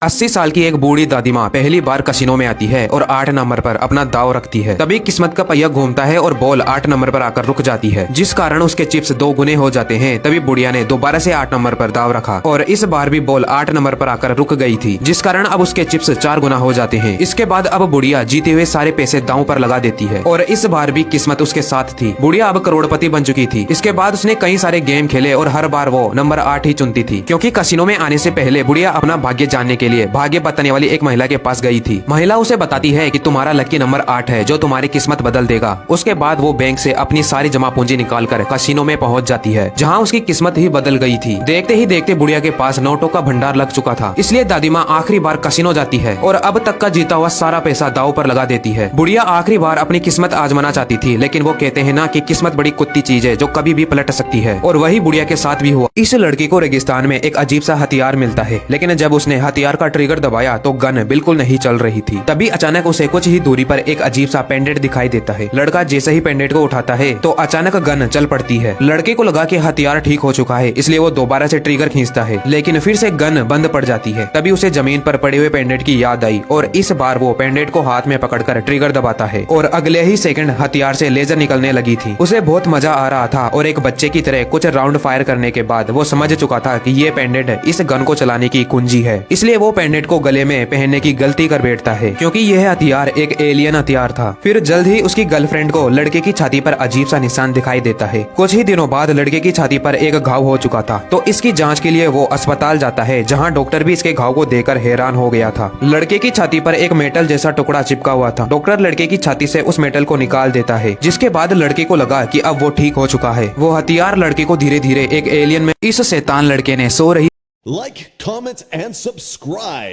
80 साल की एक बूढ़ी दादी माँ पहली बार कसिनो में आती है और 8 नंबर पर अपना दाव रखती है। तभी किस्मत का पहिया घूमता है और बॉल 8 नंबर पर आकर रुक जाती है, जिस कारण उसके चिप्स 2 गुने हो जाते हैं। तभी बुढ़िया ने दोबारा से 8 नंबर पर दाव रखा और इस बार भी बॉल 8 नंबर पर आकर रुक गई थी, जिस कारण अब उसके चिप्स 4 गुना हो जाते हैं। इसके बाद अब बुढ़िया जीते हुए सारे पैसे दांव पर लगा देती है और इस बार भी किस्मत उसके साथ थी। बुढ़िया अब करोड़पति बन चुकी थी। इसके बाद उसने कई सारे गेम खेले और हर बार वो नंबर 8 ही चुनती थी, क्योंकि कसिनो में आने से पहले बुढ़िया अपना भाग्य जानने के लिए भाग्य बताने वाली एक महिला के पास गई थी। महिला उसे बताती है कि तुम्हारा लकी नंबर 8 है, जो तुम्हारी किस्मत बदल देगा। उसके बाद वो बैंक से अपनी सारी जमा पूंजी निकालकर कसिनो में पहुंच जाती है, जहां उसकी किस्मत ही बदल गई थी। देखते ही देखते बुढ़िया के पास नोटों का भंडार लग चुका था, इसलिए दादी माँ आखिरी बार कसिनो जाती है और अब तक का जीता हुआ सारा पैसा दाव पर लगा देती है। बुढ़िया आखिरी बार अपनी किस्मत आजमाना चाहती थी, लेकिन वो कहते हैं ना कि किस्मत बड़ी कुत्ती चीज है जो कभी भी पलट सकती है, और वही बुढ़िया के साथ भी हुआ। इस लड़की को रेगिस्तान में एक अजीब सा हथियार मिलता है, लेकिन जब उसने हथियार का ट्रिगर दबाया तो गन बिल्कुल नहीं चल रही थी। तभी अचानक उसे कुछ ही दूरी पर एक अजीब सा पेंडेंट दिखाई देता है। लड़का जैसे ही पेंडेंट को उठाता है तो अचानक गन चल पड़ती है। लड़के को लगा कि हथियार ठीक हो चुका है, इसलिए वो दोबारा से ट्रिगर खींचता है, लेकिन फिर से गन बंद पड़ जाती है। तभी उसे जमीन पर पड़े हुए पेंडेंट की याद आई और इस बार वो पेंडेंट को हाथ में पकड़कर ट्रिगर दबाता है और अगले ही सेकंड हथियार से लेजर निकलने लगी थी। उसे बहुत मजा आ रहा था और एक बच्चे की तरह कुछ राउंड फायर करने के बाद वो समझ चुका था कि ये पेंडेंट इस गन को चलाने की कुंजी है, इसलिए वो पेंडेंट को गले में पहनने की गलती कर बैठता है, क्योंकि यह हथियार एक एलियन हथियार था। फिर जल्द ही उसकी गर्लफ्रेंड को लड़के की छाती पर अजीब सा निशान दिखाई देता है। कुछ ही दिनों बाद लड़के की छाती पर एक घाव हो चुका था, तो इसकी जांच के लिए वो अस्पताल जाता है, जहां डॉक्टर भी इसके घाव को देखकर हैरान हो गया था। लड़के की छाती पर एक मेटल जैसा टुकड़ा चिपका हुआ था। डॉक्टर लड़के की छाती से उस मेटल को निकाल देता है, जिसके बाद लड़के को लगा कि अब वो ठीक हो चुका है। वो हथियार लड़के को धीरे धीरे एक एलियन में इस शैतान लड़के ने सो रही Like, comment, and subscribe.